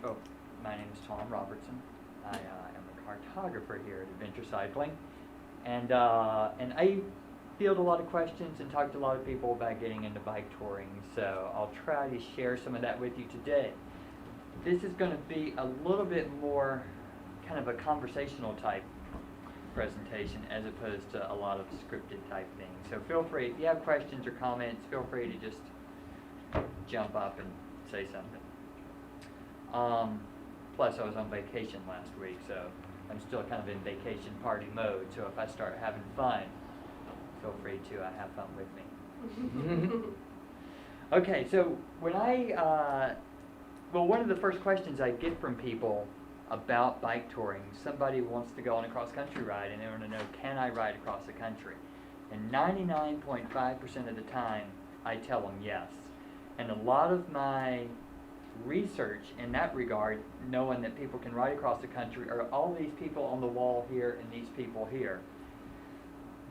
Oh, my name is Tom Robertson. I am a cartographer here at Adventure Cycling, and I field a lot of questions and talk to a lot of people about getting into bike touring. So I'll try to share some of that with you today. This is going to be a little bit more kind of a conversational type presentation as opposed to a lot of scripted type things. So feel free, if you have questions or comments, feel free to just jump up and say something. Plus I was on vacation last week, so I'm still kind of in vacation party mode. So if I start having fun, feel free to have fun with me. Okay, so when one of the first questions I get from people about bike touring, somebody wants to go on a cross-country ride and they want to know, can I ride across the country? And 99.5% of the time, I tell them yes. And a lot of my research in that regard, knowing that people can ride across the country, are all these people on the wall here and these people here.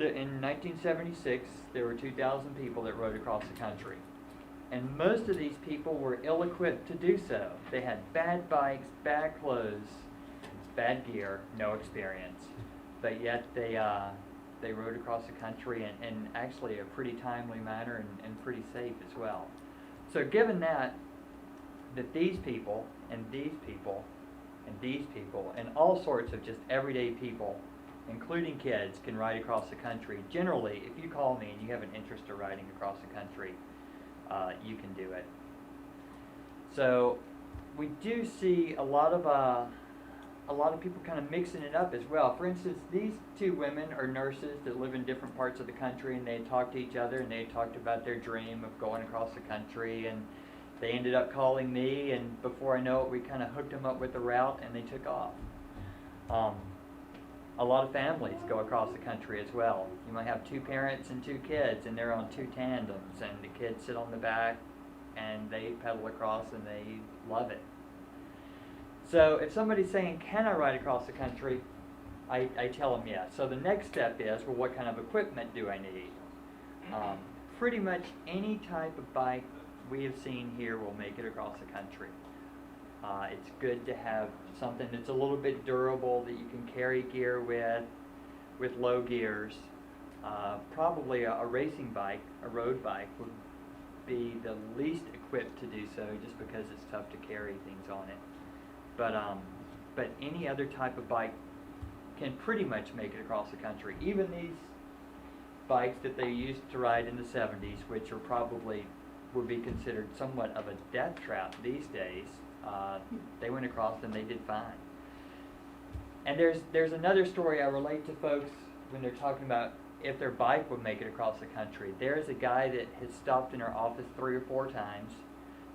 In 1976, there were 2,000 people that rode across the country. And most of these people were ill-equipped to do so. They had bad bikes, bad clothes, bad gear, no experience. But yet they rode across the country in actually a pretty timely manner and pretty safe as well. So given that these people and these people and these people and all sorts of just everyday people, including kids, can ride across the country, generally, if you call me and you have an interest in riding across the country, you can do it. So we do see a lot of people kind of mixing it up as well. For instance, these two women are nurses that live in different parts of the country, and they talk to each other and they talked about their dream of going across the country, and they ended up calling me, and before I know it, we kind of hooked them up with the route and they took off. A lot of families go across the country as well. You might have two parents and two kids, and they're on two tandems, and the kids sit on the back, and they pedal across, and they love it. So if somebody's saying, can I ride across the country, I tell them yes. So the next step is, well, what kind of equipment do I need? Pretty much any type of bike we have seen here will make it across the country. It's good to have something that's a little bit durable, that you can carry gear with low gears. Probably a racing bike, a road bike, would be the least equipped to do so, just because it's tough to carry things on it. But any other type of bike can pretty much make it across the country. Even these bikes that they used to ride in the 70s, which are probably would be considered somewhat of a death trap these days, they went across and they did fine. And there's another story I relate to folks when they're talking about if their bike would make it across the country. There's a guy that has stopped in our office 3 or 4 times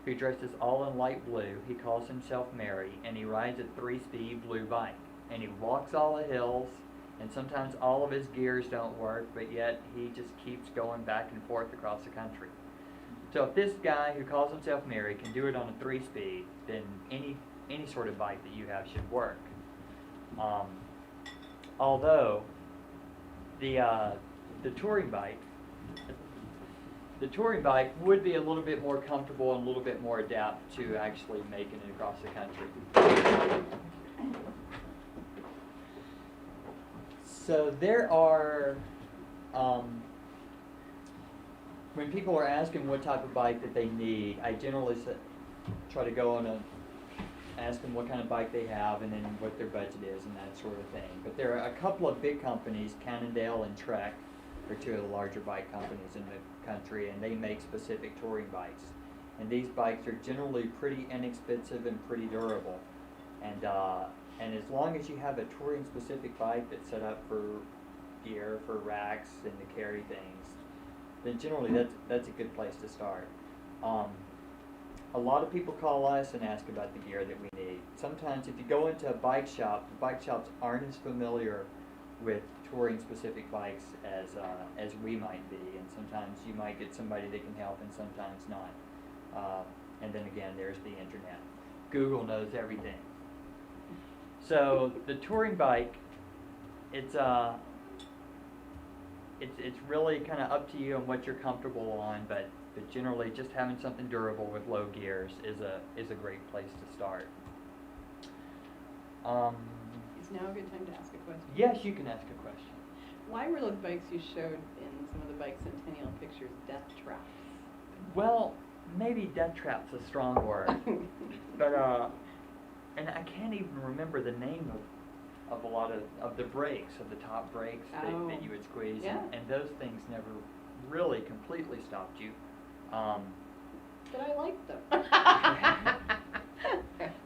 who dresses all in light blue. He calls himself Mary, and he rides a 3-speed blue bike. And he walks all the hills, and sometimes all of his gears don't work, but yet he just keeps going back and forth across the country. So if this guy who calls himself Mary can do it on a 3-speed, then any sort of bike that you have should work. Although the touring bike would be a little bit more comfortable and a little bit more adapt to actually making it across the country. So there are, when people are asking what type of bike that they need, I generally try to go on and ask them what kind of bike they have and then what their budget is and that sort of thing. But there are a couple of big companies, Cannondale and Trek, are 2 of the larger bike companies in the country, and they make specific touring bikes. And these bikes are generally pretty inexpensive and pretty durable. And as long as you have a touring specific bike that's set up for gear, for racks, and to carry things, then generally that's a good place to start. A lot of people call us and ask about the gear that we need. Sometimes if you go into a bike shop, the bike shops aren't as familiar with touring specific bikes as we might be, and sometimes you might get somebody that can help and sometimes not. And then again, there's the internet. Google knows everything. So the touring bike, it's really kind of up to you on what you're comfortable on, but generally just having something durable with low gears is a great place to start. Is now a good time to ask a question? Yes, you can ask a question. Why were those bikes you showed in some of the bike centennial pictures death traps? Well, maybe death trap's a strong word, but and I can't even remember the name of a lot of the brakes, of the top brakes that you would squeeze, yeah. and those things never really completely stopped you. But I like them.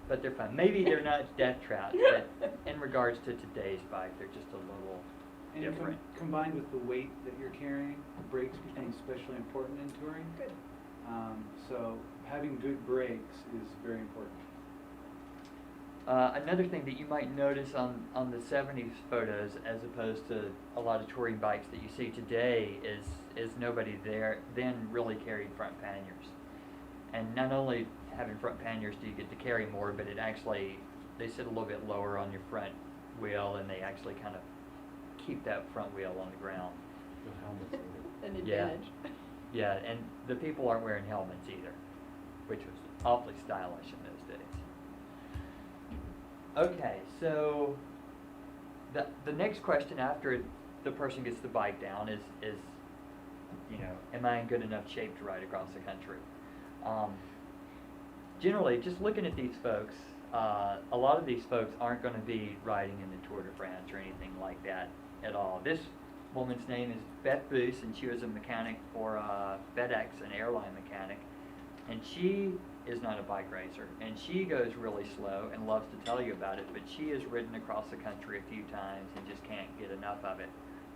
But they're fun. Maybe they're not death traps, but in regards to today's bike, they're just a little different. Combined with the weight that you're carrying, the brakes become especially important in touring. Good. So having good brakes is very important. Another thing that you might notice on the 70s photos, as opposed to a lot of touring bikes that you see today, is nobody there then really carried front panniers. And not only having front panniers do you get to carry more, but it actually, they sit a little bit lower on your front wheel, and they actually kind of keep that front wheel on the ground. An advantage. Yeah, and the people aren't wearing helmets either, which was awfully stylish in those days. Okay, so the next question after the person gets the bike down is you know, am I in good enough shape to ride across the country? Generally, just looking at these folks, a lot of these folks aren't going to be riding in the Tour de France or anything like that at all. This woman's name is Beth Boos, and she was a mechanic for FedEx, an airline mechanic, and she is not a bike racer, and she goes really slow and loves to tell you about it, but she has ridden across the country a few times and just can't get enough of it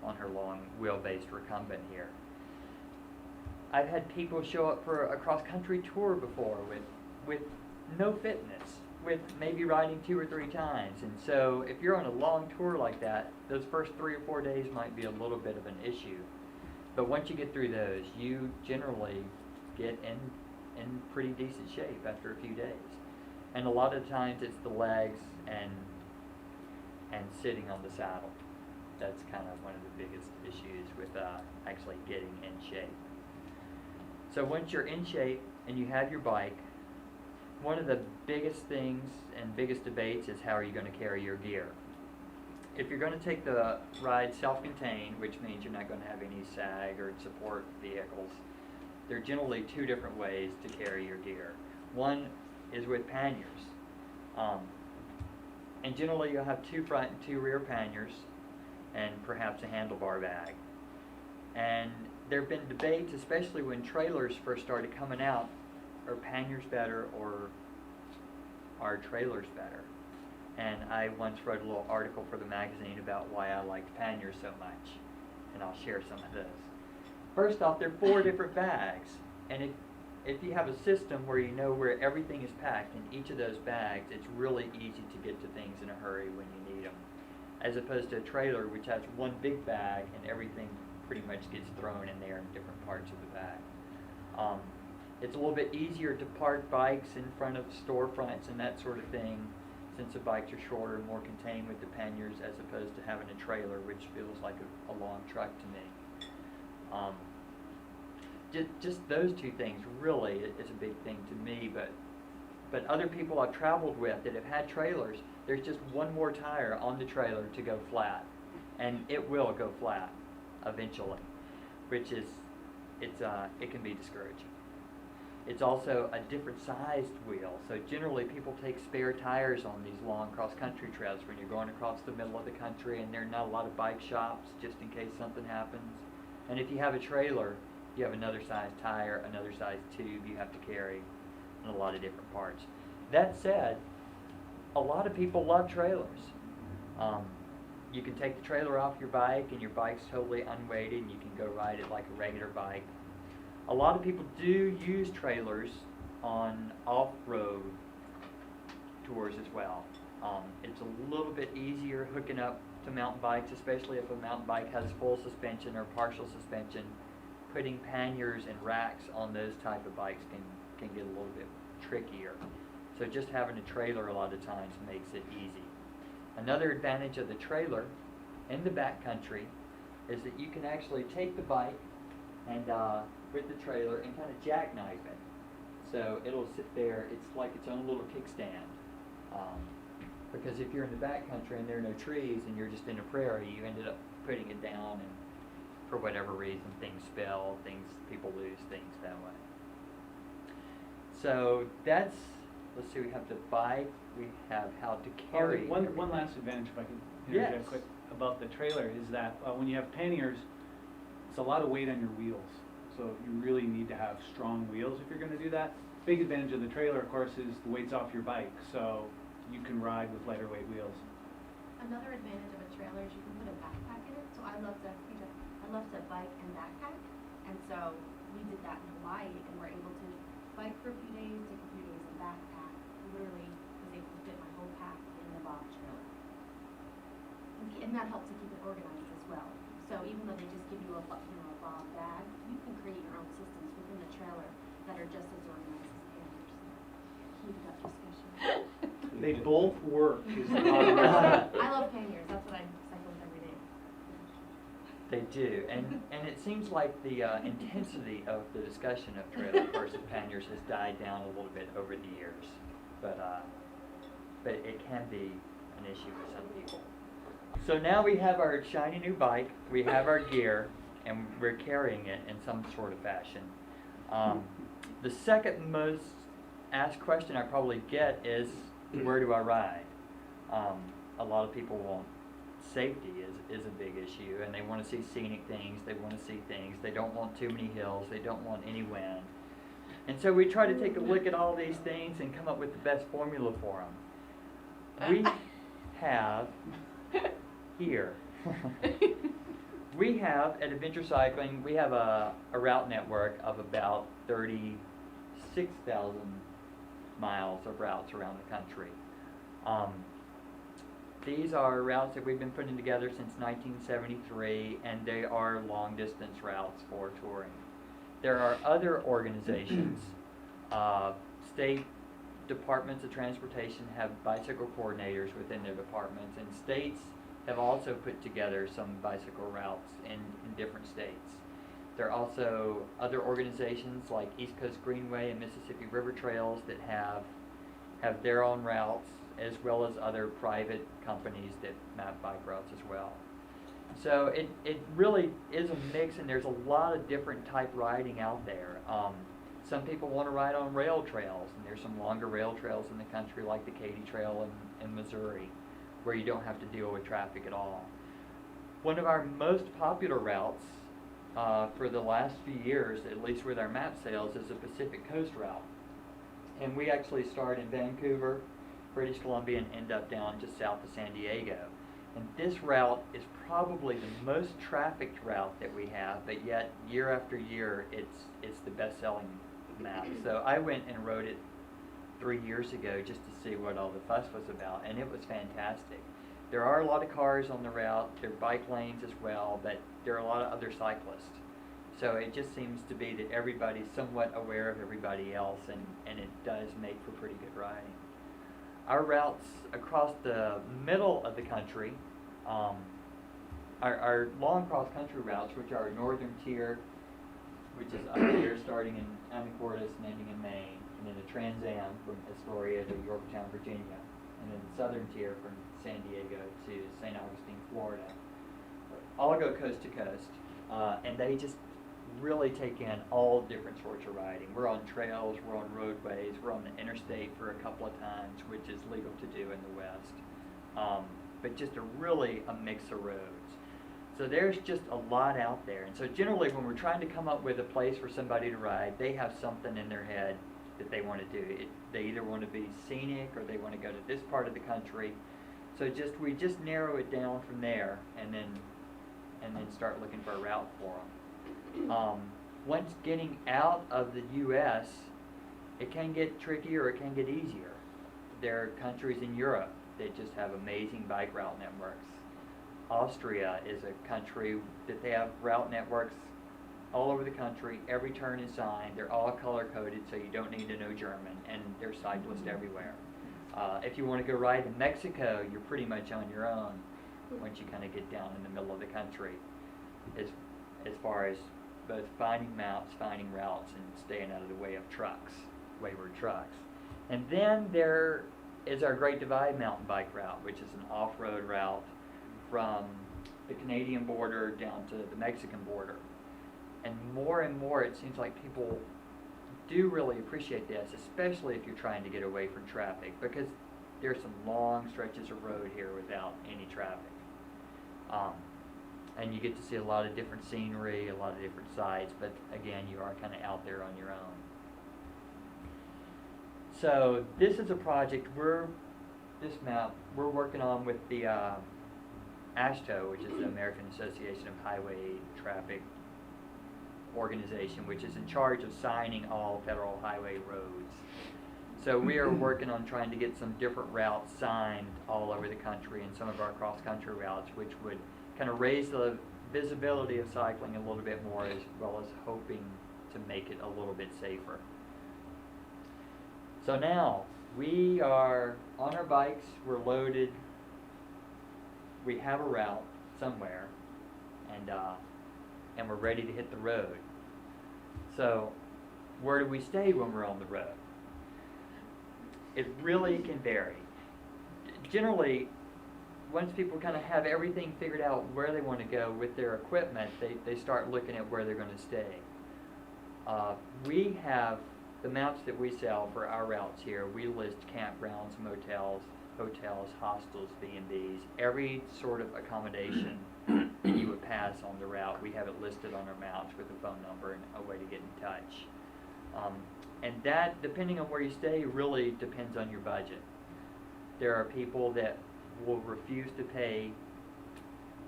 on her long wheel-based recumbent here. I've had people show up for a cross-country tour before with no fitness, with maybe riding 2 or 3 times, and so if you're on a long tour like that, those first 3 or 4 days might be a little bit of an issue, but once you get through those, you generally get in pretty decent shape after a few days. And a lot of times it's the legs and sitting on the saddle. That's kind of one of the biggest issues with actually getting in shape. So once you're in shape and you have your bike, one of the biggest things and biggest debates is how are you going to carry your gear. If you're going to take the ride self-contained, which means you're not going to have any sag or support vehicles, there are generally 2 different ways to carry your gear. One is with panniers. And generally you'll have 2 front and 2 rear panniers and perhaps a handlebar bag. And there have been debates, especially when trailers first started coming out, are panniers better or are trailers better? And I once wrote a little article for the magazine about why I liked panniers so much, and I'll share some of those. First off, there are 4 different bags, and if you have a system where you know where everything is packed in each of those bags, it's really easy to get to things in a hurry when you need them, as opposed to a trailer which has one big bag and everything pretty much gets thrown in there in different parts of the bag. It's a little bit easier to park bikes in front of storefronts and that sort of thing, since the bikes are shorter and more contained with the panniers, as opposed to having a trailer, which feels like a long truck to me. Just those 2 things really is a big thing to me, but other people I've traveled with that have had trailers, there's just one more tire on the trailer to go flat, and it will go flat eventually, which is it can be discouraging. It's also a different sized wheel, so generally people take spare tires on these long cross-country trails when you're going across the middle of the country and there are not a lot of bike shops just in case something happens. And if you have a trailer, you have another size tire, another size tube you have to carry, and a lot of different parts. That said, a lot of people love trailers. You can take the trailer off your bike and your bike's totally unweighted and you can go ride it like a regular bike. A lot of people do use trailers on off-road tours as well. It's a little bit easier hooking up to mountain bikes, especially if a mountain bike has full suspension or partial suspension. Putting panniers and racks on those type of bikes can get a little bit trickier. So just having a trailer a lot of times makes it easy. Another advantage of the trailer in the backcountry is that you can actually take the bike and with the trailer and kind of jackknife it. So it'll sit there, it's like its own little kickstand. Because if you're in the backcountry and there are no trees and you're just in a prairie, you ended up putting it down, and for whatever reason, things spill, people lose things that way. So that's, let's see, we have the bike, we have how to carry. One everything. last advantage, if I can interject Yes. quick, about the trailer is that when you have panniers, it's a lot of weight on your wheels. So you really need to have strong wheels if you're going to do that. Big advantage of the trailer, of course, is the weight's off your bike, so you can ride with lighter weight wheels. Another advantage of a trailer is you can put a backpack in it. So I love to bike and backpack, and so we did that in Hawaii, and we're able to bike for a few days, take a few days, and backpack. Literally was able to fit my whole pack in the bob trailer, and that helps to keep it organized as well. So even though they just give you a bob bag, you can create your own systems within the trailer that are just as organized as panniers. Heated up discussion. They both work. Is the bottom line. I love panniers. That's what I cycle with every day. They do, and it seems like the intensity of the discussion of trailer versus panniers has died down a little bit over the years, but it can be an issue for some people. So now we have our shiny new bike, we have our gear, and we're carrying it in some sort of fashion. The second most asked question I probably get is, where do I ride? A lot of people want safety is a big issue, and they want to see scenic things, they want to see things, they don't want too many hills, they don't want any wind. And so we try to take a look at all these things and come up with the best formula for them. We have here, we have at Adventure Cycling, we have a route network of about 36,000 miles of routes around the country. These are routes that we've been putting together since 1973, and they are long distance routes for touring. There are other organizations, state departments of transportation have bicycle coordinators within their departments, and states have also put together some bicycle routes in different states. There are also other organizations like East Coast Greenway and Mississippi River Trails that have their own routes, as well as other private companies that map bike routes as well. So it really is a mix, and there's a lot of different type riding out there. Some people want to ride on rail trails, and there's some longer rail trails in the country like the Katy Trail in Missouri, where you don't have to deal with traffic at all. One of our most popular routes for the last few years, at least with our map sales, is the Pacific Coast route. And we actually start in Vancouver, British Columbia, and end up down just south of San Diego. And this route is probably the most trafficked route that we have, but yet year after year it's the best-selling map. So I went and rode it 3 years ago just to see what all the fuss was about, and it was fantastic. There are a lot of cars on the route, there are bike lanes as well, but there are a lot of other cyclists. So it just seems to be that everybody's somewhat aware of everybody else, and it does make for pretty good riding. Our routes across the middle of the country, our long cross-country routes, which are northern tier, which is up here starting in Anacortes and ending in Maine, and then the Trans Am from Astoria to Yorktown, Virginia, and then the southern tier from San Diego to St. Augustine, Florida. All go coast to coast, and they just really take in all different sorts of riding. We're on trails, we're on roadways, we're on the interstate for a couple of times, which is legal to do in the West. But just a mix of roads. So there's just a lot out there. And so generally when we're trying to come up with a place for somebody to ride, they have something in their head that they want to do. They either want to be scenic or they want to go to this part of the country. So we just narrow it down from there, and then start looking for a route for them. Once getting out of the U.S., it can get trickier or it can get easier. There are countries in Europe that just have amazing bike route networks. Austria is a country that they have route networks all over the country. Every turn is signed. They're all color-coded, so you don't need to know German, and there's cyclists everywhere. If you want to go ride in Mexico, you're pretty much on your own once you kind of get down in the middle of the country, as far as both finding maps, finding routes, and staying out of the way of trucks, wayward trucks. And then there is our Great Divide mountain bike route, which is an off-road route from the Canadian border down to the Mexican border. And more it seems like people do really appreciate this, especially if you're trying to get away from traffic, because there's some long stretches of road here without any traffic. And you get to see a lot of different scenery, a lot of different sights, but again, you are kind of out there on your own. So this is a project this map we're working on with the AASHTO, which is the American Association of Highway Traffic Organization, which is in charge of signing all federal highway roads. So we are working on trying to get some different routes signed all over the country, and some of our cross-country routes, which would kind of raise the visibility of cycling a little bit more, as well as hoping to make it a little bit safer. So now, we are on our bikes, we're loaded, we have a route somewhere, and we're ready to hit the road. So, where do we stay when we're on the road? It really can vary. Generally, once people kind of have everything figured out where they want to go with their equipment, they start looking at where they're going to stay. We have the maps that we sell for our routes here. We list campgrounds, motels, hotels, hostels, B&Bs, every sort of accommodation that you would pass on the route. We have it listed on our maps with a phone number and a way to get in touch. And that, depending on where you stay, really depends on your budget. There are people that will refuse to pay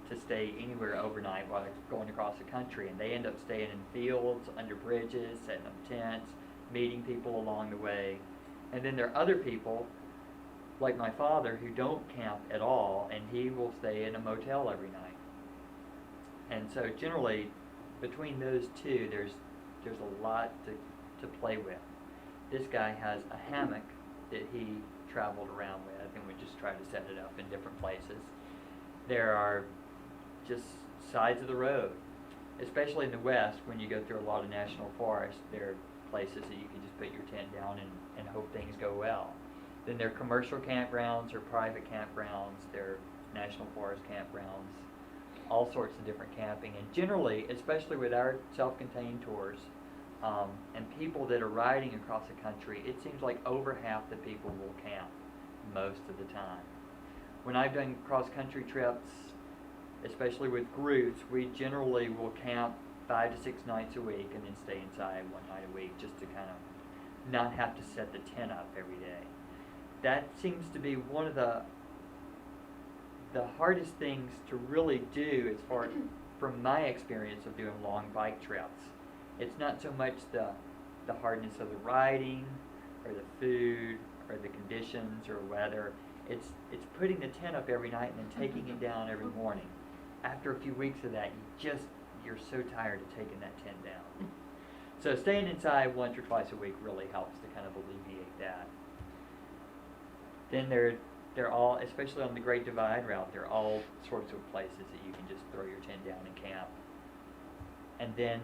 to stay anywhere overnight while they're going across the country, and they end up staying in fields, under bridges, setting up tents, meeting people along the way. And then there are other people, like my father, who don't camp at all, and he will stay in a motel every night. And so generally, between those two, there's a lot to play with. This guy has a hammock that he traveled around with, and we just try to set it up in different places. There are just sides of the road, especially in the West, when you go through a lot of national forests. There are places that you can just put your tent down and hope things go well. Then there are commercial campgrounds or private campgrounds. There are national forest campgrounds, all sorts of different camping. And generally, especially with our self-contained tours, and people that are riding across the country, it seems like over half the people will camp most of the time. When I've done cross-country trips, especially with groups, we generally will camp 5 to 6 nights a week and then stay inside one night a week, just to kind of not have to set the tent up every day. That seems to be one of the hardest things to really do, as far from my experience of doing long bike trips. It's not so much the hardness of the riding or the food or the conditions or weather. It's putting the tent up every night and then taking it down every morning. After a few weeks of that, you're so tired of taking that tent down. So staying inside once or twice a week really helps to kind of alleviate that. Then they're all, especially on the Great Divide route, there are all sorts of places that you can just throw your tent down and camp. And then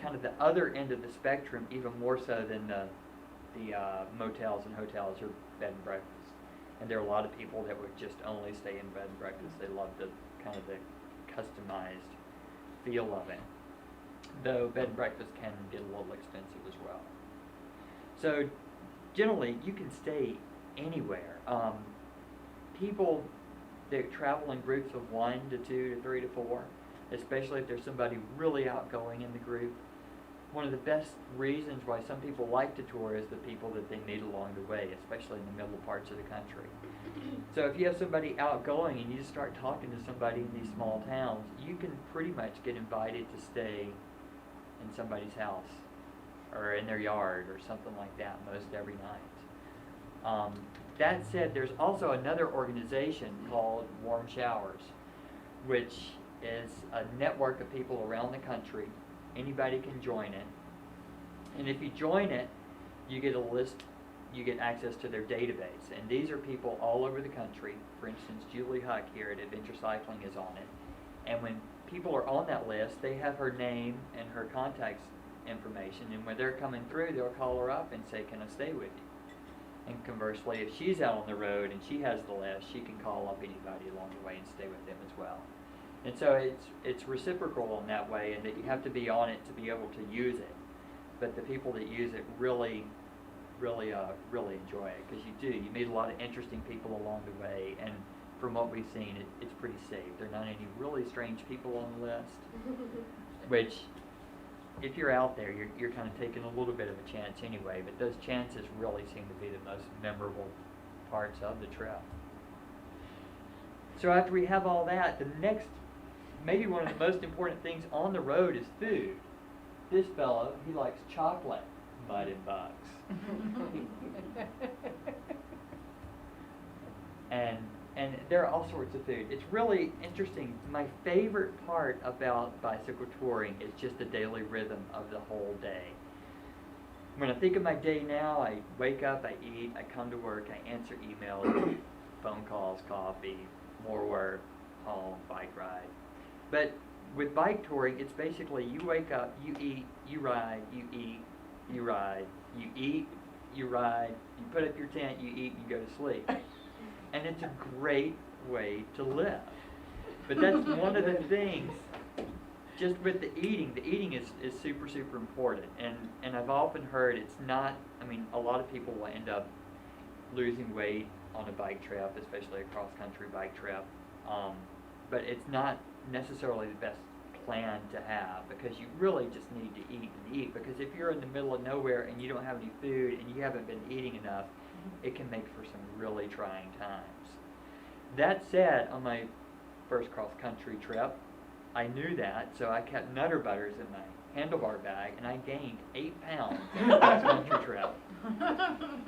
kind of the other end of the spectrum, even more so than the motels and hotels, are bed and breakfast. And there are a lot of people that would just only stay in bed and breakfast. They love the kind of the customized feel of it. Though bed and breakfast can get a little expensive as well. So generally, you can stay anywhere. People that travel in groups of 1 to 2 to 3 to 4, especially if there's somebody really outgoing in the group. One of the best reasons why some people like to tour is the people that they meet along the way, especially in the middle parts of the country. So if you have somebody outgoing and you just start talking to somebody in these small towns, you can pretty much get invited to stay in somebody's house or in their yard or something like that most every night. That said, there's also another organization called Warm Showers, which is a network of people around the country. Anybody can join it. And if you join it, you get a list, you get access to their database. And these are people all over the country. For instance, Julie Huck here at Adventure Cycling is on it. And when people are on that list, they have her name and her contact information. And when they're coming through, they'll call her up and say, "Can I stay with you?" And conversely, if she's out on the road and she has the list, she can call up anybody along the way and stay with them as well. And so it's reciprocal in that way, and that you have to be on it to be able to use it. But the people that use it really enjoy it, because you do. You meet a lot of interesting people along the way, and from what we've seen, it's pretty safe. There are not any really strange people on the list, which, if you're out there, you're kind of taking a little bit of a chance anyway, but those chances really seem to be the most memorable parts of the trip. So after we have all that, the next, maybe one of the most important things on the road is food. This fellow, he likes chocolate, mud and bugs. And there are all sorts of food. It's really interesting. My favorite part about bicycle touring is just the daily rhythm of the whole day. When I think of my day now, I wake up, I eat, I come to work, I answer emails, phone calls, coffee, more work, home, bike ride. But with bike touring, it's basically you wake up, you eat, you ride, you eat, you ride, you eat, you ride, you put up your tent, you eat, you go to sleep. And it's a great way to live. But that's one of the things, just with the eating is super, super important. And I've often heard it's not, I mean, a lot of people will end up losing weight on a bike trip, especially a cross-country bike trip. But it's not necessarily the best plan to have, because you really just need to eat and eat. Because if you're in the middle of nowhere and you don't have any food and you haven't been eating enough, it can make for some really trying times. That said, on my first cross-country trip, I knew that, so I kept Nutter Butters in my handlebar bag, and I gained 8 pounds on the cross-country trip,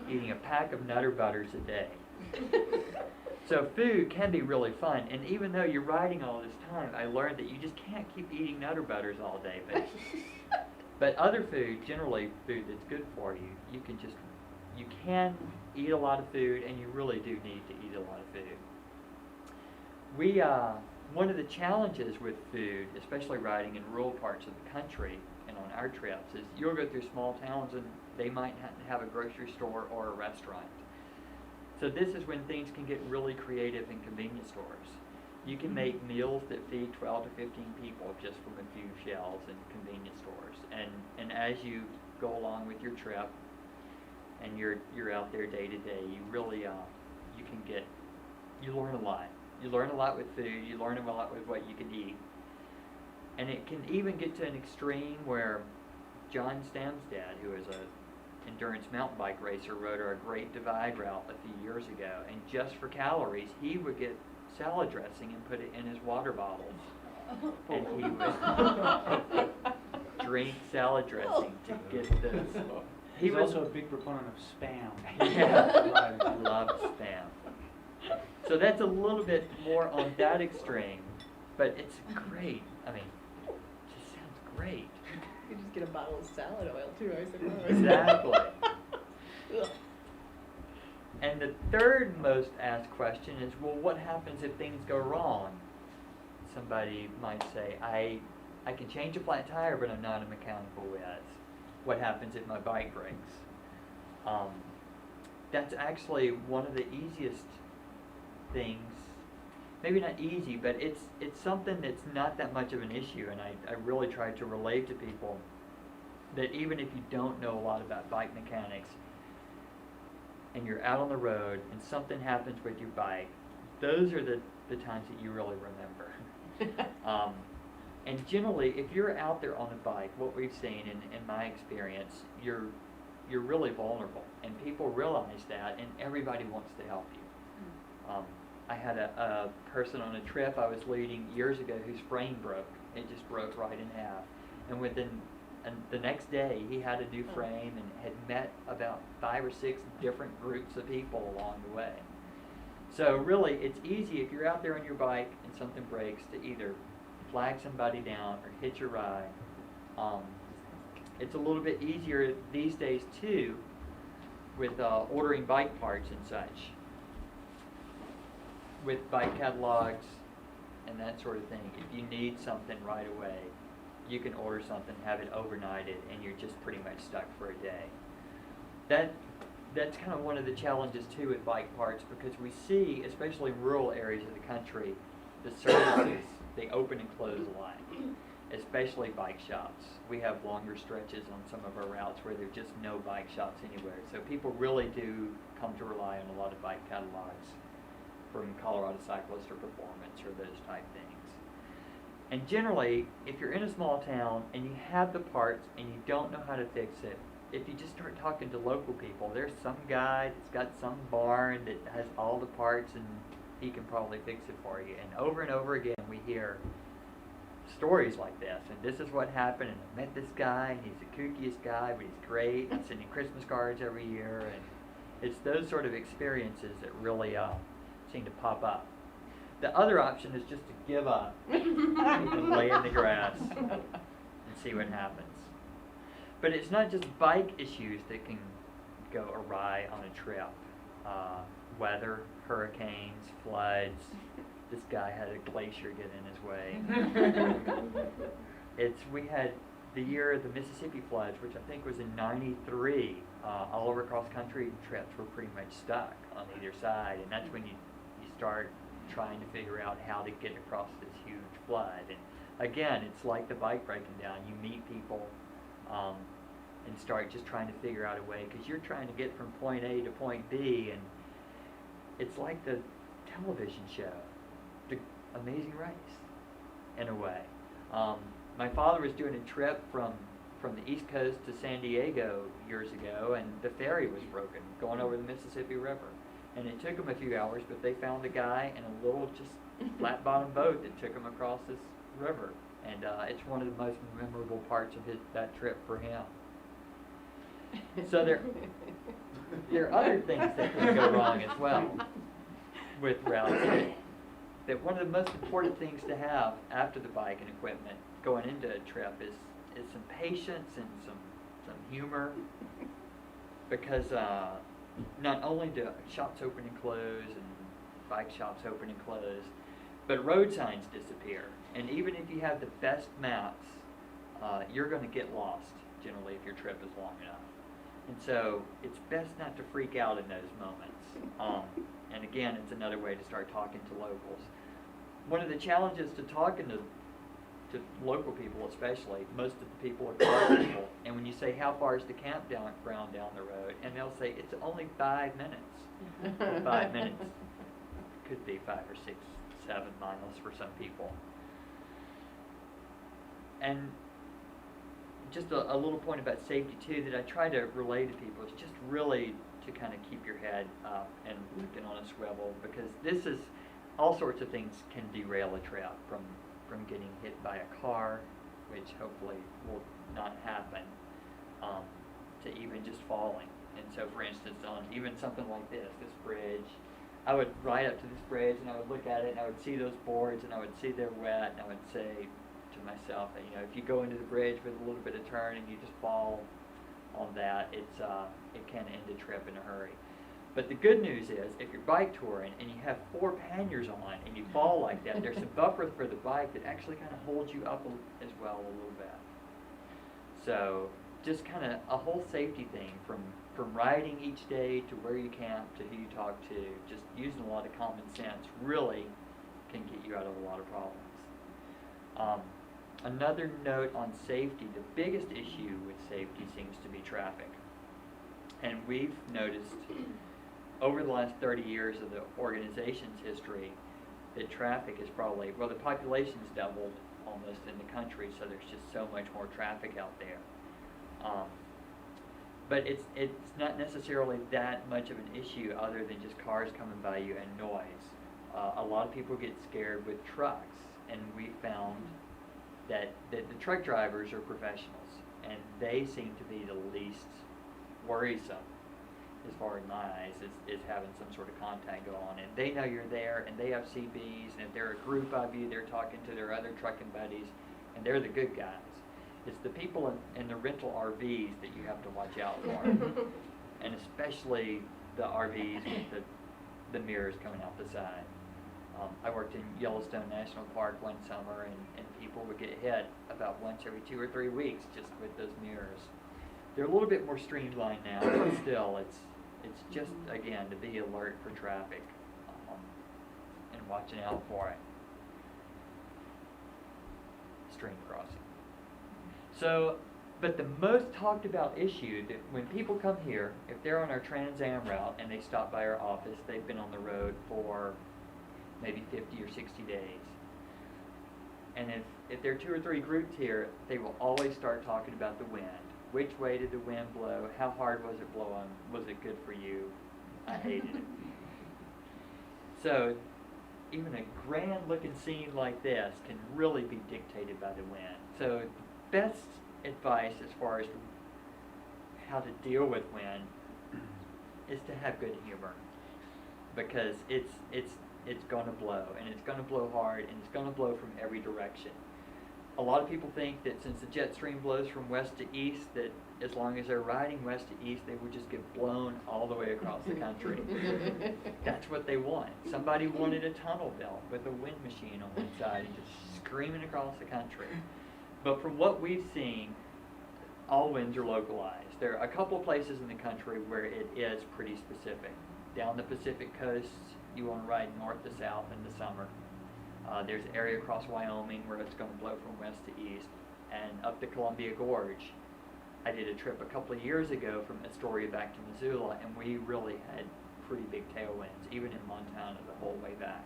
eating a pack of Nutter Butters a day. So food can be really fun, and even though you're riding all this time, I learned that you just can't keep eating Nutter Butters all day. But other food, generally food that's good for you, you can eat a lot of food, and you really do need to eat a lot of food. One of the challenges with food, especially riding in rural parts of the country and on our trips, is you'll go through small towns and they might have a grocery store or a restaurant. So this is when things can get really creative in convenience stores. You can make meals that feed 12 to 15 people just from a few shelves in convenience stores. And as you go along with your trip and you're out there day to day, you really you learn a lot. You learn a lot with food, you learn a lot with what you can eat. And it can even get to an extreme where John Stamstad, who is an endurance mountain bike racer, rode our Great Divide route a few years ago, and just for calories, he would get salad dressing and put it in his water bottles. And he would drink salad dressing to get this. He's also a big proponent of Spam. Yeah, I love Spam. So that's a little bit more on that extreme, but it's great. I mean, it just sounds great. You could just get a bottle of salad oil too, I suppose. Exactly. And the third most asked question is, well, what happens if things go wrong? Somebody might say, I can change a flat tire, but I'm not a mechanical whiz. What happens if my bike breaks? That's actually one of the easiest things, maybe not easy, but it's something that's not that much of an issue, and I really try to relate to people that even if you don't know a lot about bike mechanics and you're out on the road and something happens with your bike, those are the times that you really remember. And generally, if you're out there on a bike, what we've seen in my experience, you're really vulnerable, and people realize that, and everybody wants to help you. I had a person on a trip I was leading years ago whose frame broke. It just broke right in half. And the next day, he had a new frame and had met about 5 or 6 different groups of people along the way. So really, it's easy if you're out there on your bike and something breaks to either flag somebody down or hitch a ride. It's a little bit easier these days too with ordering bike parts and such. With bike catalogs and that sort of thing, if you need something right away, you can order something, have it overnighted, and you're just pretty much stuck for a day. that's kind of one of the challenges too with bike parts, because we see, especially in rural areas of the country, the services, they open and close a lot, especially bike shops. We have longer stretches on some of our routes where there's just no bike shops anywhere. So people really do come to rely on a lot of bike catalogs from Colorado Cyclist or Performance or those type things. And generally, if you're in a small town and you have the parts and you don't know how to fix it, if you just start talking to local people, there's some guy that's got some barn that has all the parts and he can probably fix it for you. And over again we hear stories like this, and this is what happened, and I met this guy, and he's the kookiest guy, but he's great, and sending Christmas cards every year, and it's those sort of experiences that really seem to pop up. The other option is just to give up and lay in the grass and see what happens. But it's not just bike issues that can go awry on a trip. Weather, hurricanes, floods. This guy had a glacier get in his way. We had the year of the Mississippi floods, which I think was in '93. All over cross country trips were pretty much stuck on either side, and that's when you start trying to figure out how to get across this huge flood. And again, it's like the bike breaking down. You meet people and start just trying to figure out a way, because you're trying to get from point A to point B, and it's like the television show, The Amazing Race, in a way. My father was doing a trip from the East Coast to San Diego years ago, and the ferry was broken going over the Mississippi River. And it took them a few hours, but they found a guy in a little just flat-bottom boat that took him across this river. And it's one of the most memorable parts of that trip for him. So there are other things that can go wrong as well with routes. That one of the most important things to have after the bike and equipment going into a trip is some patience and some humor, because not only do shops open and close and bike shops open and close, but road signs disappear. And even if you have the best maps, you're going to get lost generally if your trip is long enough. And so it's best not to freak out in those moments. And again, it's another way to start talking to locals. One of the challenges to talking to local people, especially, most of the people are car people, and when you say, how far is the campground down the road, and they'll say, it's only 5 minutes. 5 minutes could be 5 or 6, 7 miles for some people. And just a little point about safety too that I try to relay to people is just really to kind of keep your head up and looking on a swivel, because this is all sorts of things can derail a trip, from getting hit by a car, which hopefully will not happen, to even just falling. And so, for instance, on even something like this bridge, I would ride up to this bridge and I would look at it and I would see those boards and I would see they're wet, and I would say to myself that, if you go into the bridge with a little bit of turn and you just fall on that, it can end a trip in a hurry. But the good news is, if you're bike touring and you have 4 panniers on and you fall like that, there's a buffer for the bike that actually kind of holds you up as well a little bit. So just kind of a whole safety thing, from riding each day to where you camp to who you talk to, just using a lot of common sense really can get you out of a lot of problems. Another note on safety, the biggest issue with safety seems to be traffic. And we've noticed over the last 30 years of the organization's history that traffic is probably, the population's doubled almost in the country, so there's just so much more traffic out there. But it's not necessarily that much of an issue other than just cars coming by you and noise. A lot of people get scared with trucks, and we found that the truck drivers are professionals, and they seem to be the least worrisome, as far as my eyes, is having some sort of contact go on. And they know you're there, and they have CBs, and if they're a group of you, they're talking to their other trucking buddies, and they're the good guys. It's the people in the rental RVs that you have to watch out for, and especially the RVs with the mirrors coming out the side. I worked in Yellowstone National Park one summer, and people would get hit about once every 2 or 3 weeks just with those mirrors. They're a little bit more streamlined now, but still, It's just, again, to be alert for traffic and watching out for it. Stream crossing. So, but the most talked about issue that when people come here, if they're on our Trans Am route and they stop by our office, they've been on the road for maybe 50 or 60 days. And if there are 2 or 3 groups here, they will always start talking about the wind. Which way did the wind blow? How hard was it blowing? Was it good for you? I hated it. So even a grand looking scene like this can really be dictated by the wind. So best advice as far as how to deal with wind is to have good humor, because it's going to blow, and it's going to blow hard, and it's going to blow from every direction. A lot of people think that since the jet stream blows from west to east, that as long as they're riding west to east, they would just get blown all the way across the country. That's what they want. Somebody wanted a tunnel built with a wind machine on one side and just screaming across the country. But from what we've seen, all winds are localized. There are a couple of places in the country where it is pretty specific. Down the Pacific coast, you want to ride north to south in the summer. There's an area across Wyoming where it's going to blow from west to east. And up the Columbia Gorge, I did a trip a couple of years ago from Astoria back to Missoula, and we really had pretty big tailwinds, even in Montana the whole way back.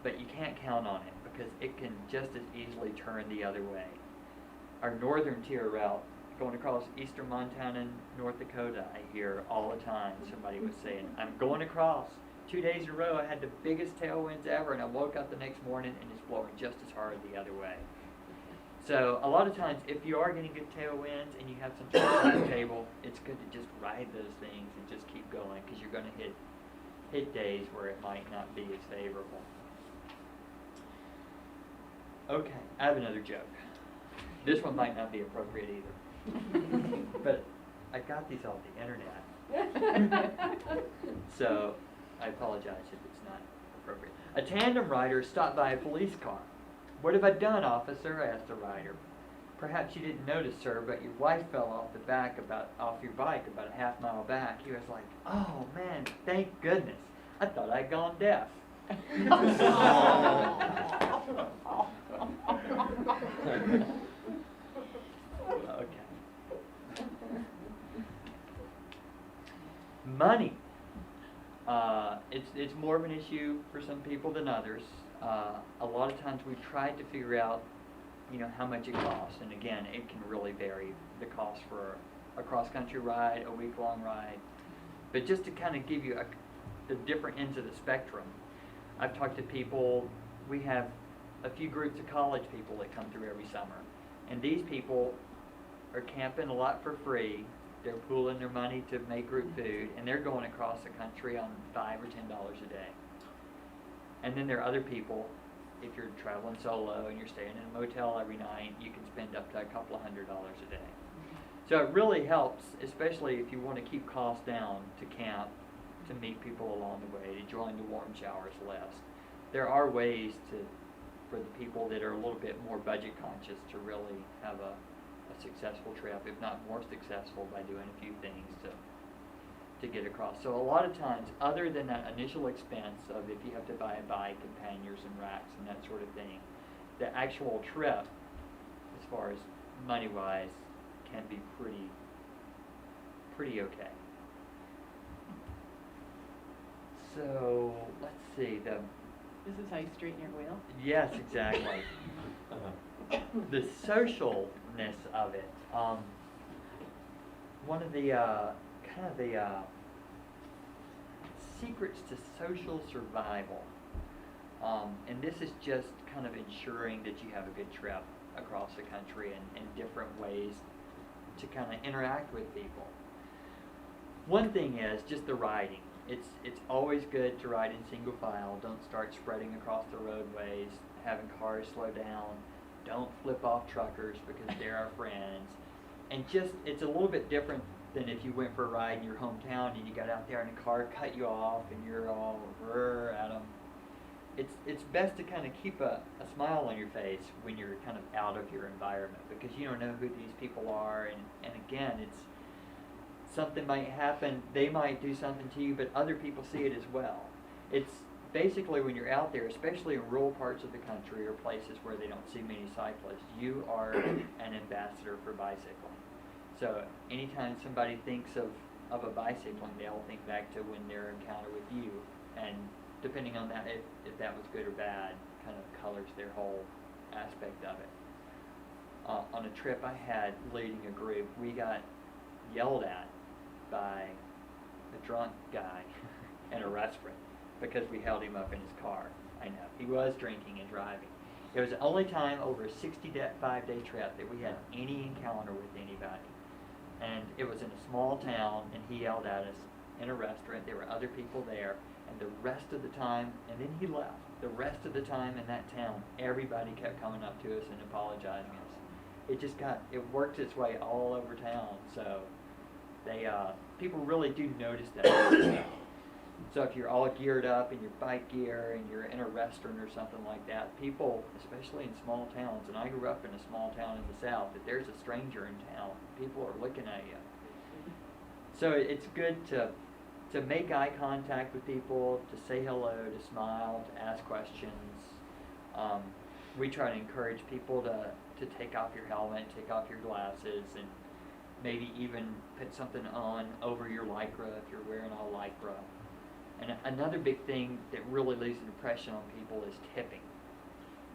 But you can't count on it, because it can just as easily turn the other way. Our northern tier route, going across eastern Montana and North Dakota, I hear all the time somebody was saying, I'm going across. 2 days in a row, I had the biggest tailwinds ever, and I woke up the next morning and it's blowing just as hard the other way. So a lot of times, if you are getting good tailwinds and you have some sort of table, it's good to just ride those things and just keep going, because you're going to hit days where it might not be as favorable. Okay, I have another joke. This one might not be appropriate either, but I got these off the internet. So I apologize if it's not appropriate. A tandem rider stopped by a police car. What have I done, officer? Asked the rider. Perhaps you didn't notice, sir, but your wife fell off your bike about a half mile back. He was like, oh man, thank goodness. I thought I'd gone deaf. Okay. Money. It's more of an issue for some people than others. A lot of times we've tried to figure out, how much it costs, and again, it can really vary, the cost for a cross-country ride, a week-long ride. But just to kind of give you the different ends of the spectrum, I've talked to people. We have a few groups of college people that come through every summer, and these people are camping a lot for free. They're pooling their money to make group food, and they're going across the country on $5 or $10 a day. And then there are other people, if you're traveling solo and you're staying in a motel every night, you can spend up to a couple of $100 a day. So it really helps, especially if you want to keep costs down, to camp, to meet people along the way, to join the warm showers list. There are ways for the people that are a little bit more budget conscious to really have a successful trip, if not more successful, by doing a few things to get across. So a lot of times, other than that initial expense of if you have to buy a bike and panniers and racks and that sort of thing, the actual trip, as far as money-wise, can be pretty okay. So let's see. This is how you straighten your wheel? Yes, exactly. The socialness of it. One of the secrets to social survival, and this is just kind of ensuring that you have a good trip across the country and different ways to kind of interact with people. One thing is just the riding. It's always good to ride in single file. Don't start spreading across the roadways, having cars slow down. Don't flip off truckers, because they're our friends. And just, it's a little bit different than if you went for a ride in your hometown and you got out there and a car cut you off and you're all at them. It's best to kind of keep a smile on your face when you're kind of out of your environment, because you don't know who these people are. And again, something might happen, they might do something to you, but other people see it as well. It's basically when you're out there, especially in rural parts of the country or places where they don't see many cyclists, you are an ambassador for bicycling. So anytime somebody thinks of a bicycling, they'll think back to when their encounter with you, and depending on that, if that was good or bad, kind of colors their whole aspect of it. On a trip I had leading a group, we got yelled at by a drunk guy in a restaurant because we held him up in his car. I know, he was drinking and driving. It was the only time over a 65-day trip that we had any encounter with anybody. And it was in a small town, and he yelled at us in a restaurant. There were other people there, and the rest of the time, and then he left. The rest of the time in that town, everybody kept coming up to us and apologizing us. It worked its way all over town, so people really do notice that. So if you're all geared up in your bike gear and you're in a restaurant or something like that, people, especially in small towns, and I grew up in a small town in the South, if there's a stranger in town, people are looking at you. So it's good to make eye contact with people, to say hello, to smile, to ask questions. We try to encourage people to take off your helmet, take off your glasses, and maybe even put something on over your Lycra if you're wearing all Lycra. And another big thing that really leaves an impression on people is tipping.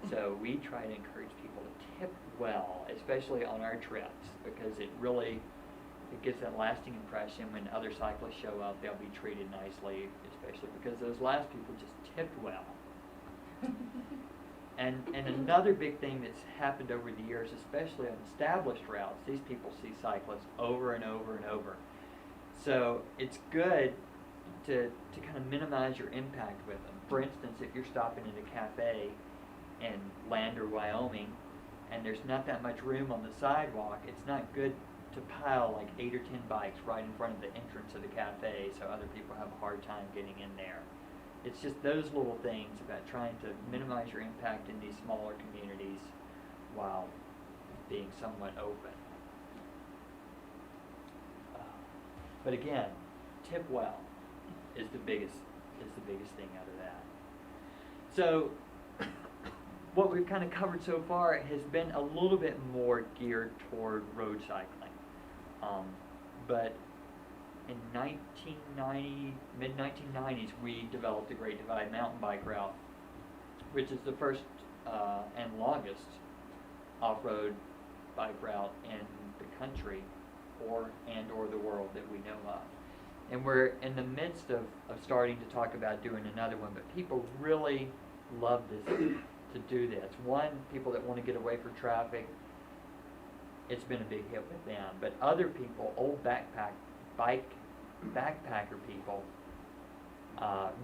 So we try to encourage people to tip well, especially on our trips, because it gives that lasting impression. When other cyclists show up, they'll be treated nicely, especially because those last people just tipped well. And another big thing that's happened over the years, especially on established routes, these people see cyclists over and over and over. So it's good to kind of minimize your impact with them. For instance, if you're stopping at a cafe in Lander, Wyoming, and there's not that much room on the sidewalk, it's not good to pile like 8 or 10 bikes right in front of the entrance of the cafe so other people have a hard time getting in there. It's just those little things about trying to minimize your impact in these smaller communities while being somewhat open. But again, tip well is the biggest thing out of that. So what we've kind of covered so far has been a little bit more geared toward road cycling. But in mid-1990s, we developed the Great Divide mountain bike route, which is the first and longest off-road bike route in the country or the world that we know of. And we're in the midst of starting to talk about doing another one, but people really love to do this. One, people that want to get away from traffic, it's been a big hit with them. But other people, old backpacker people,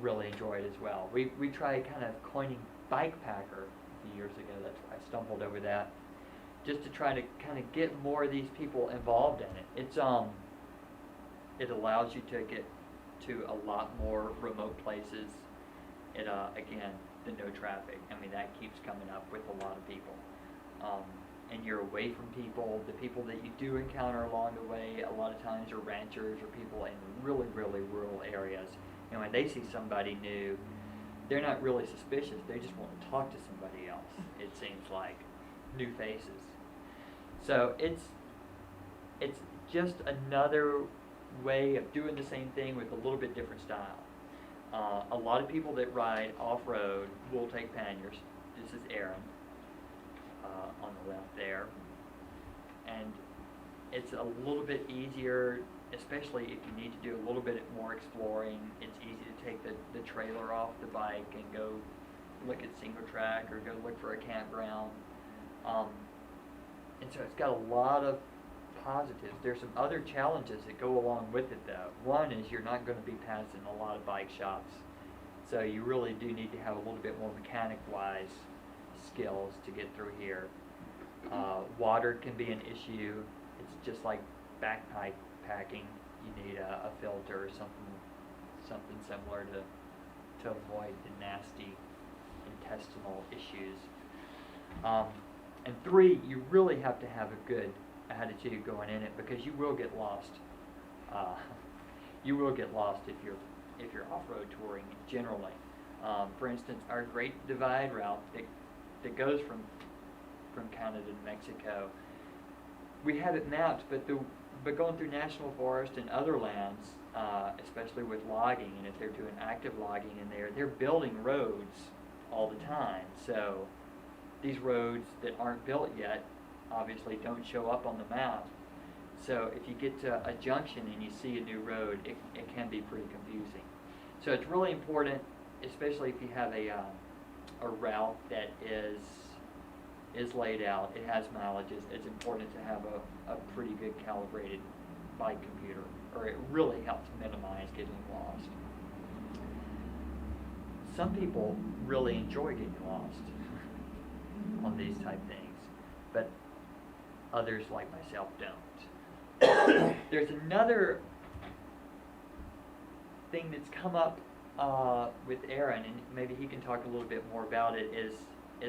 really enjoy it as well. We tried kind of coining bike packer a few years ago. That's why I stumbled over that, just to try to kind of get more of these people involved in it. It allows you to get to a lot more remote places. Again, the no traffic. I mean, that keeps coming up with a lot of people. And you're away from people. The people that you do encounter along the way, a lot of times are ranchers or people in really, really rural areas. And when they see somebody new, they're not really suspicious. They just want to talk to somebody else, it seems like. New faces. So it's just another way of doing the same thing with a little bit different style. A lot of people that ride off-road will take panniers. This is Aaron on the left there. And it's a little bit easier, especially if you need to do a little bit more exploring. It's easy to take the trailer off the bike and go look at single track or go look for a campground. And so it's got a lot of positives. There's some other challenges that go along with it though. One is you're not going to be passing a lot of bike shops. So you really do need to have a little bit more mechanic-wise skills to get through here. Water can be an issue. It's just like backpacking. You need a filter or something similar to avoid the nasty intestinal issues. And 3, you really have to have a good attitude going in it because you will get lost. uh, you will get lost if you're off-road touring generally. For instance, our Great Divide route that goes from Canada to Mexico, we have it mapped, but going through national forest and other lands, especially with logging, and if they're doing active logging in there, they're building roads all the time. So these roads that aren't built yet obviously don't show up on the map. So if you get to a junction and you see a new road, it can be pretty confusing. So it's really important, especially if you have a route that is laid out, it has mileages, it's important to have a pretty good calibrated bike computer, or it really helps minimize getting lost. Some people really enjoy getting lost on these type things, but others like myself don't. There's another thing that's come up with Aaron, and maybe he can talk a little bit more about it, is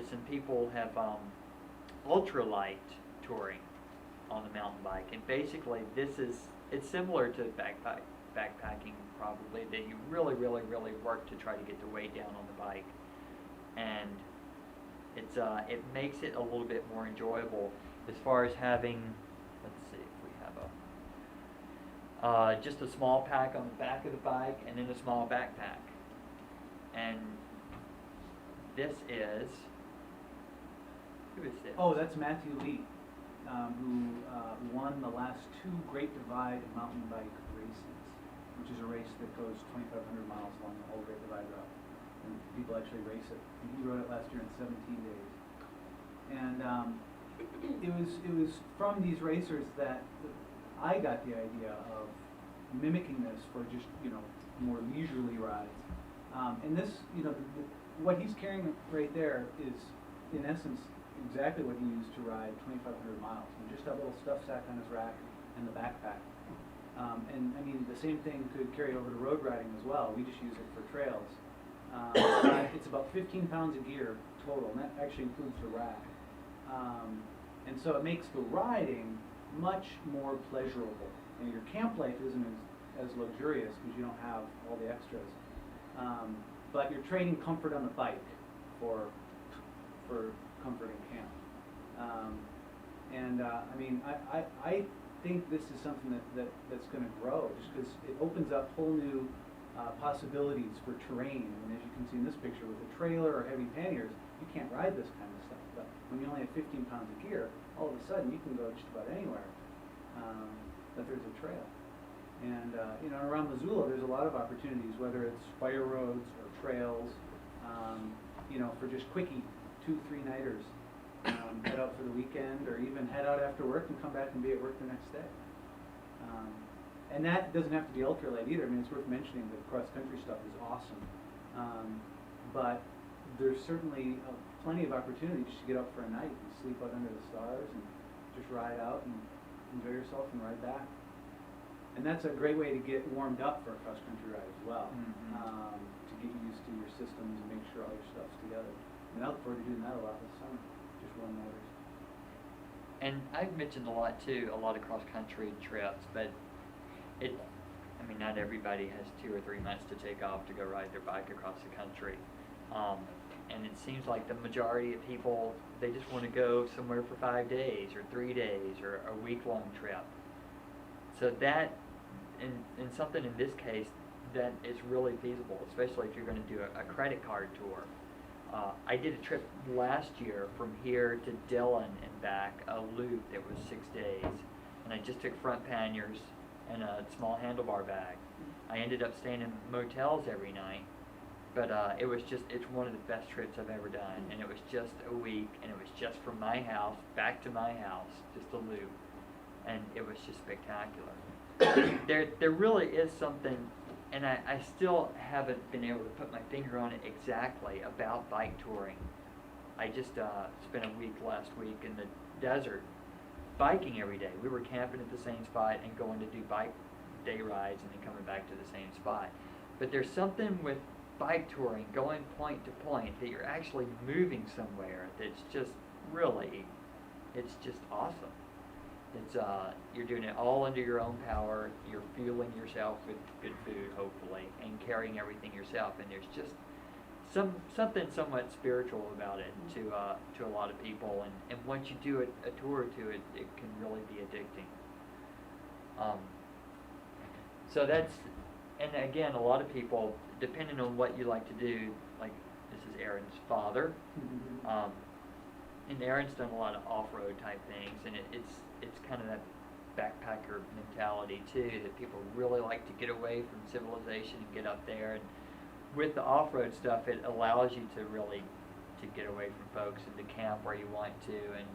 some people have ultralight touring on the mountain bike, and basically it's similar to backpacking probably, that you really work to try to get the weight down on the bike, and it makes it a little bit more enjoyable as far as having, let's see if we have just a small pack on the back of the bike and then a small backpack. And this is, who is this? Oh, that's Matthew Lee, who won the last 2 Great Divide mountain bike races, which is a race that goes 2,500 miles along the whole Great Divide route. And people actually race it. And he rode it last year in 17 days. And it was from these racers that I got the idea of mimicking this for just, more leisurely rides. And this, what he's carrying right there is, in essence, exactly what he used to ride 2,500 miles. And just that little stuff sack on his rack and the backpack. And I mean, the same thing could carry over to road riding as well. We just use it for trails. It's about 15 pounds of gear total, and that actually includes the rack. And so it makes the riding much more pleasurable. And your camp life isn't as luxurious because you don't have all the extras. But you're trading comfort on the bike for comfort in camp. I mean, I think this is something that's going to grow, just because it opens up whole new possibilities for terrain. I mean, as you can see in this picture, with a trailer or heavy panniers, you can't ride this kind of stuff. But when you only have 15 pounds of gear, all of a sudden you can go just about anywhere that there's a trail. And around Missoula, there's a lot of opportunities, whether it's fire roads or trails, for just quickie 2-3 nighters. Head out for the weekend, or even head out after work and come back and be at work the next day. And that doesn't have to be ultralight either. I mean, it's worth mentioning that cross-country stuff is awesome. But there's certainly plenty of opportunity just to get up for a night and sleep out under the stars and just ride out and enjoy yourself and ride back. And that's a great way to get warmed up for a cross-country ride as well, to get used to your systems and make sure all your stuff's together. And I look forward to doing that a lot this summer, just run motors. And I've mentioned a lot too, a lot of cross-country trips, but not everybody has 2 or 3 months to take off to go ride their bike across the country. And it seems like the majority of people, they just want to go somewhere for 5 days or 3 days or a week-long trip. So that, in something in this case, that is really feasible, especially if you're going to do a credit card tour. I did a trip last year from here to Dillon and back, a loop that was 6 days, and I just took front panniers and a small handlebar bag. I ended up staying in motels every night, but it's one of the best trips I've ever done, and it was just a week, and it was just from my house back to my house, just a loop, and it was just spectacular. There really is something, and I still haven't been able to put my finger on it exactly, about bike touring. I just spent a week last week in the desert, biking every day. We were camping at the same spot and going to do bike day rides and then coming back to the same spot. But there's something with bike touring, going point to point, that you're actually moving somewhere that's just really, it's just awesome. It's you're doing it all under your own power. You're fueling yourself with good food, hopefully, and carrying everything yourself. And there's just something somewhat spiritual about it to a lot of people. And once you do a tour or two, it can really be addicting. So that's, and again, a lot of people, depending on what you like to do, like this is Aaron's father. And Aaron's done a lot of off-road type things, and it's kind of that backpacker mentality too, that people really like to get away from civilization and get up there. And with the off-road stuff, it allows you to really to get away from folks and to camp where you want to, and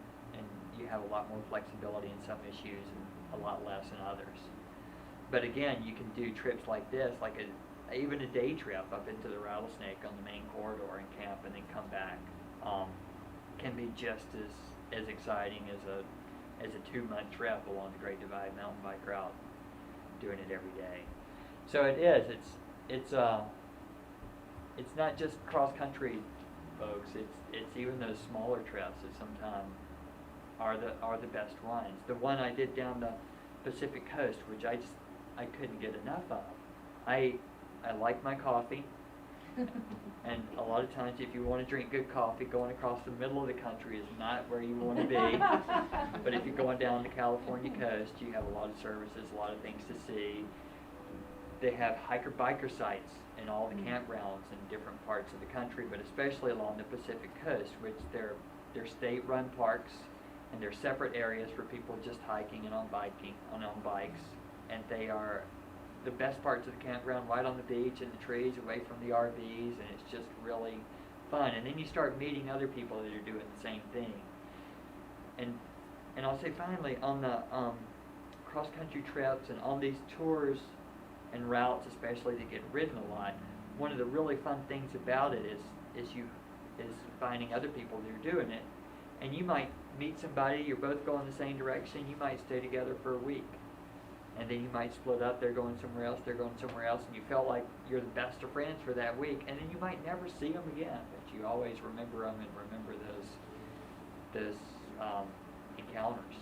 you have a lot more flexibility in some issues and a lot less in others. But again, you can do trips like this, like even a day trip up into the Rattlesnake on the main corridor and camp and then come back. Can be just as exciting as a 2-month trip along the Great Divide mountain bike route, doing it every day. So it is. It's not just cross country, folks. It's even those smaller trips that sometimes are the best ones. The one I did down the Pacific Coast, which I couldn't get enough of. I like my coffee. And a lot of times, if you want to drink good coffee, going across the middle of the country is not where you want to be. But if you're going down the California coast, you have a lot of services, a lot of things to see. They have hiker-biker sites in all the campgrounds in different parts of the country, but especially along the Pacific coast, which they're state-run parks, and they're separate areas for people just hiking and on bikes, and they are the best parts of the campground, right on the beach and the trees, away from the RVs, and it's just really fun. And then you start meeting other people that are doing the same thing. And I'll say finally, on the cross-country trips and on these tours and routes, especially that get ridden a lot, one of the really fun things about it is finding other people that are doing it. And you might meet somebody, you're both going the same direction, you might stay together for a week. And then you might split up, they're going somewhere else, they're going somewhere else, and you felt like you're the best of friends for that week, and then you might never see them again, but you always remember them and remember those encounters.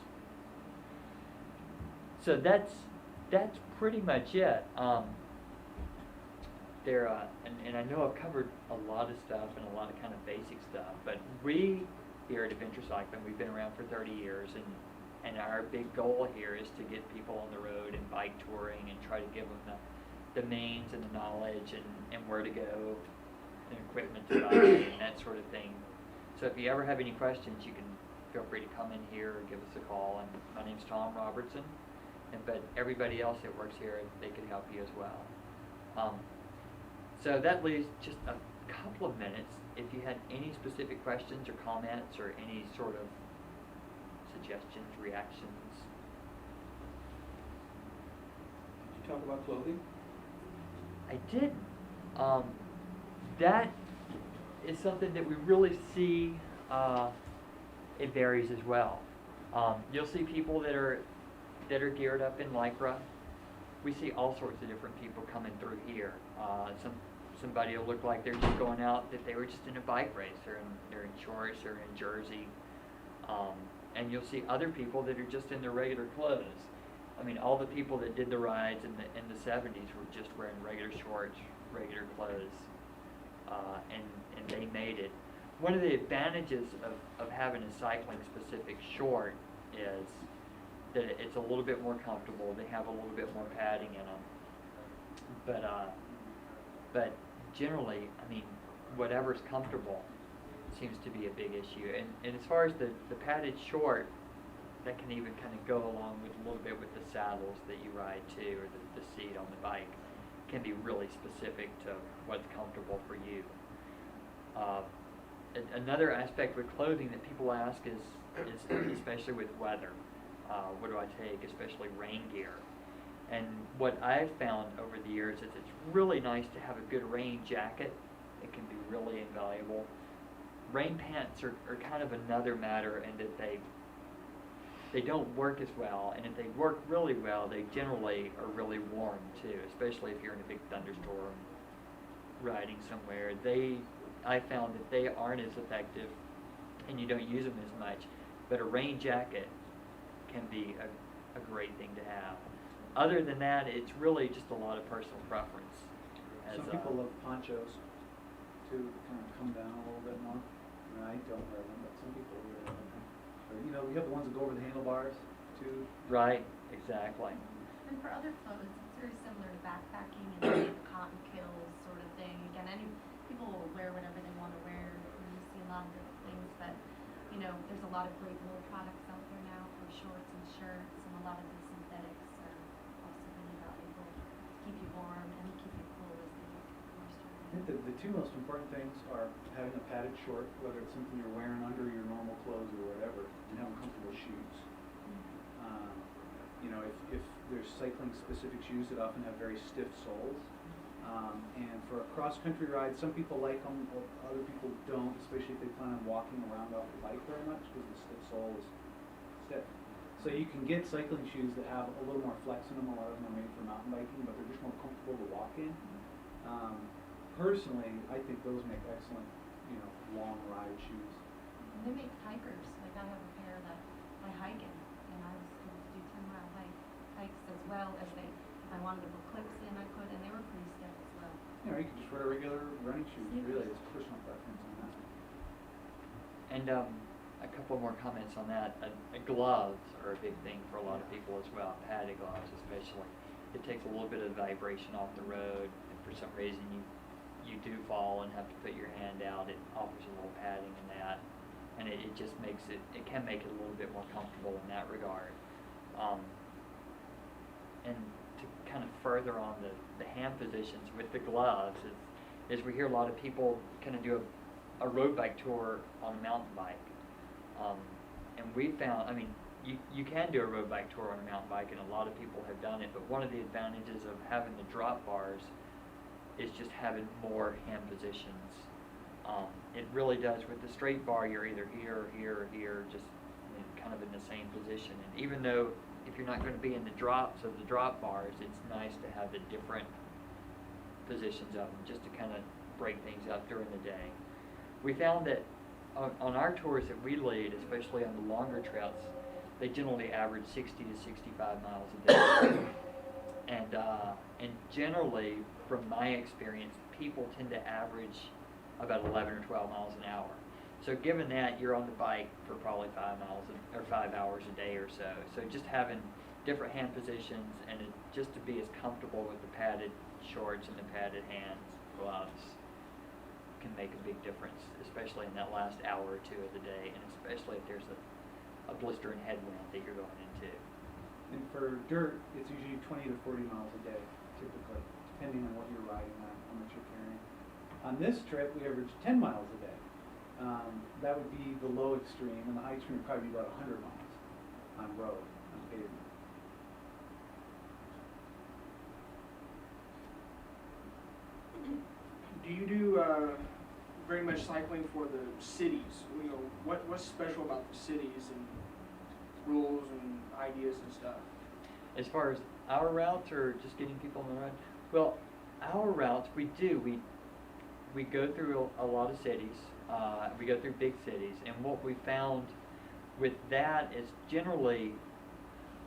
So that's pretty much it. And I know I've covered a lot of stuff and a lot of kind of basic stuff, but we here at Adventure Cycling, we've been around for 30 years, and our big goal here is to get people on the road and bike touring and try to give them the means and the knowledge and where to go and equipment to buy and that sort of thing. So if you ever have any questions, you can feel free to come in here or give us a call. And my name's Tom Robertson, but everybody else that works here, they can help you as well. So that leaves just a couple of minutes. If you had any specific questions or comments or any sort of suggestions, reactions. Did you talk about clothing? I did. That is something that we really see. It varies as well. You'll see people that are geared up in Lycra. We see all sorts of different people coming through here. Somebody will look like they're just going out, that they were just in a bike race. They're in shorts, they're in jersey. And you'll see other people that are just in their regular clothes. I mean, all the people that did the rides in the 70s were just wearing regular shorts, regular clothes, and they made it. One of the advantages of having a cycling-specific short is that it's a little bit more comfortable. They have a little bit more padding in them. But generally, I mean, whatever's comfortable seems to be a big issue. And as far as the padded short, that can even kind of go along with a little bit with the saddles that you ride to, or the seat on the bike, can be really specific to what's comfortable for you. Another aspect with clothing that people ask is especially with weather, what do I take, especially rain gear? And what I've found over the years is it's really nice to have a good rain jacket. It can be really invaluable. Rain pants are kind of another matter in that they don't work as well, and if they work really well, they generally are really warm too, especially if you're in a big thunderstorm riding somewhere. I found that they aren't as effective, and you don't use them as much, but a rain jacket can be a great thing to have. Other than that, it's really just a lot of personal preference. Some people love ponchos to kind of come down a little bit more. I mean, I don't wear them, but some people really like them. Or, you know, we have the ones that go over the handlebars too. Right, exactly. And for other clothes, it's very similar to backpacking and the cotton kills sort of thing. Again, people will wear whatever they want to wear. You see a lot of different things, but you know, there's a lot of great wool products out there now for shorts and shirts, and a lot of the synthetics are also really valuable to keep you warm and keep you cool as the moisture. I think the two most important things are having a padded short, whether it's something you're wearing under your normal clothes or whatever, and having comfortable shoes. You know, if there's cycling-specific shoes that often have very stiff soles, and for a cross-country ride, some people like them, other people don't, especially if they plan on walking around off the bike very much, because the stiff sole is stiff. So you can get cycling shoes that have a little more flex in them. A lot of them are made for mountain biking, but they're just more comfortable to walk in. Personally, I think those make excellent, you know, long ride shoes. And they make hikers. Like I have a pair that I hike in, and I was able to do 10-mile hikes as well as if I wanted to put clips in, I could, and they were pretty stiff as well. You know, you can just wear regular running shoes. Really, it's personal preference on that. And a couple more comments on that. Gloves are a big thing for a lot of people as well, padded gloves especially. It takes a little bit of vibration off the road. If for some reason you do fall and have to put your hand out, it offers a little padding in that. And it just makes it can make it a little bit more comfortable in that regard. And to kind of further on the hand positions with the gloves is we hear a lot of people kind of do a road bike tour on a mountain bike. And we found, I mean, you can do a road bike tour on a mountain bike, and a lot of people have done it, but one of the advantages of having the drop bars is just having more hand positions. It really does. With the straight bar, you're either here or here or here, just kind of in the same position. And even though if you're not going to be in the drops of the drop bars, it's nice to have the different positions of them just to kind of break things up during the day. We found that on our tours that we lead, especially on the longer trails, they generally average 60 to 65 miles a day. And generally, from my experience, people tend to average about 11 or 12 miles an hour. So given that, you're on the bike for probably 5 hours a day or so. So just having different hand positions and just to be as comfortable with the padded shorts and the padded gloves can make a big difference, especially in that last hour or two of the day, and especially if there's a blistering headwind that you're going into. And for dirt, it's usually 20 to 40 miles a day, typically, depending on what you're riding on, how much you're carrying. On this trip, we averaged 10 miles a day. That would be the low extreme, and the high extreme would probably be about 100 miles on road, on pavement. Do you do very much cycling for the cities? You know, what's special about the cities and rules and ideas and stuff? As far as our routes or just getting people on the ride? Well, our routes, we do. We go through a lot of cities. We go through big cities. And what we found with that is generally,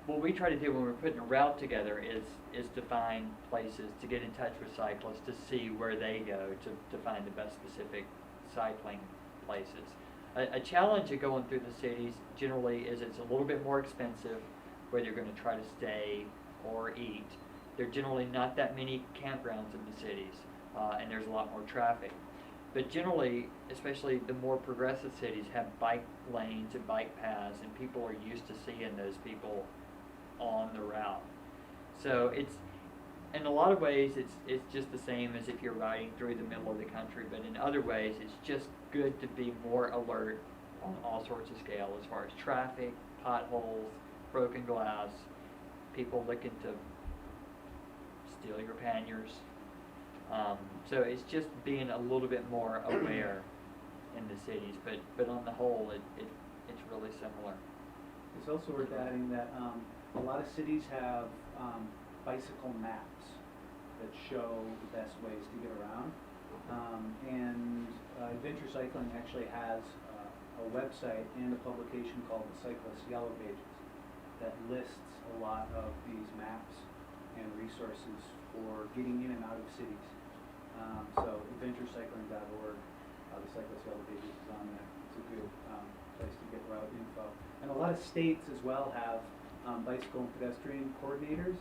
what we try to do when we're putting a route together is to find places to get in touch with cyclists to see where they go to find the best specific cycling places. A challenge of going through the cities generally is it's a little bit more expensive whether you're going to try to stay or eat. There are generally not that many campgrounds in the cities, and there's a lot more traffic. But generally, especially the more progressive cities have bike lanes and bike paths, and people are used to seeing those people on the route. So it's, in a lot of ways, it's just the same as if you're riding through the middle of the country, but in other ways, it's just good to be more alert on all sorts of scale as far as traffic, potholes, broken glass, people looking to steal your panniers. So it's just being a little bit more aware in the cities, but on the whole, it's really similar. It's also worth adding that a lot of cities have bicycle maps that show the best ways to get around. And Adventure Cycling actually has a website and a publication called the Cyclist Yellow Pages. that lists a lot of these maps and resources for getting in and out of cities. So adventurecycling.org, the Cyclist Yellow Pages is on there. It's a good place to get route info. And a lot of states as well have bicycle and pedestrian coordinators.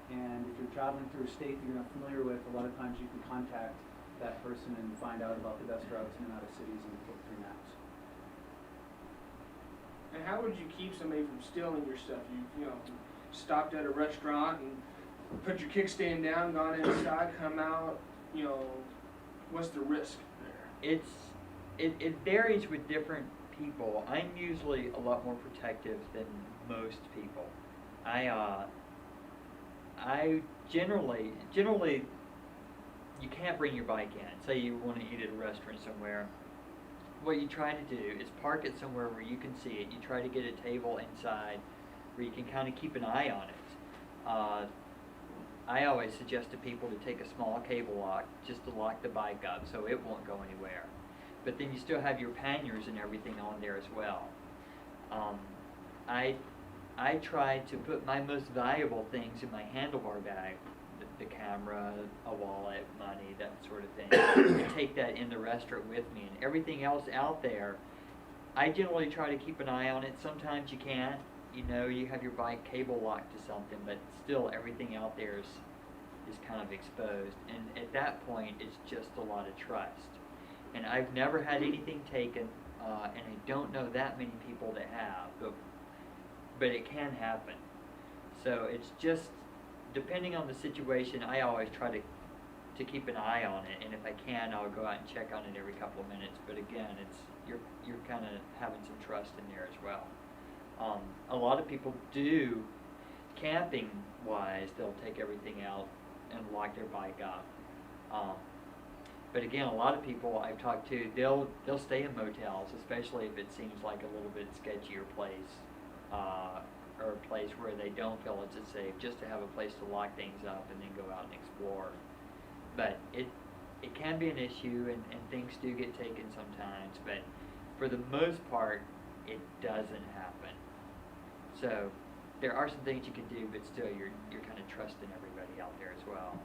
And if you're traveling through a state that you're not familiar with, a lot of times you can contact that person and find out about the best routes in and out of cities and look through maps. And how would you keep somebody from stealing your stuff? You know, stopped at a restaurant and put your kickstand down, gone inside, come out, you know, what's the risk there? It varies with different people. I'm usually a lot more protective than most people. I generally, you can't bring your bike in. Say you want to eat at a restaurant somewhere. What you try to do is park it somewhere where you can see it. You try to get a table inside where you can kind of keep an eye on it. I always suggest to people to take a small cable lock just to lock the bike up so it won't go anywhere. But then you still have your panniers and everything on there as well. I try to put my most valuable things in my handlebar bag, the camera, a wallet, money, that sort of thing, and take that in the restaurant with me. And everything else out there, I generally try to keep an eye on it. Sometimes you can't. You know, you have your bike cable locked to something, but still everything out there is kind of exposed. And at that point, it's just a lot of trust. And I've never had anything taken, and I don't know that many people that have, but it can happen. So it's just, depending on the situation, I always try to keep an eye on it, and if I can, I'll go out and check on it every couple of minutes. But again, you're kind of having some trust in there as well. A lot of people do, camping wise, they'll take everything out and lock their bike up. But again, a lot of people I've talked to, they'll stay in motels, especially if it seems like a little bit sketchier place, or a place where they don't feel it's safe, just to have a place to lock things up and then go out and explore. But it can be an issue, and things do get taken sometimes, but for the most part, it doesn't happen. So there are some things you can do, but still you're kind of trusting everybody out there as well.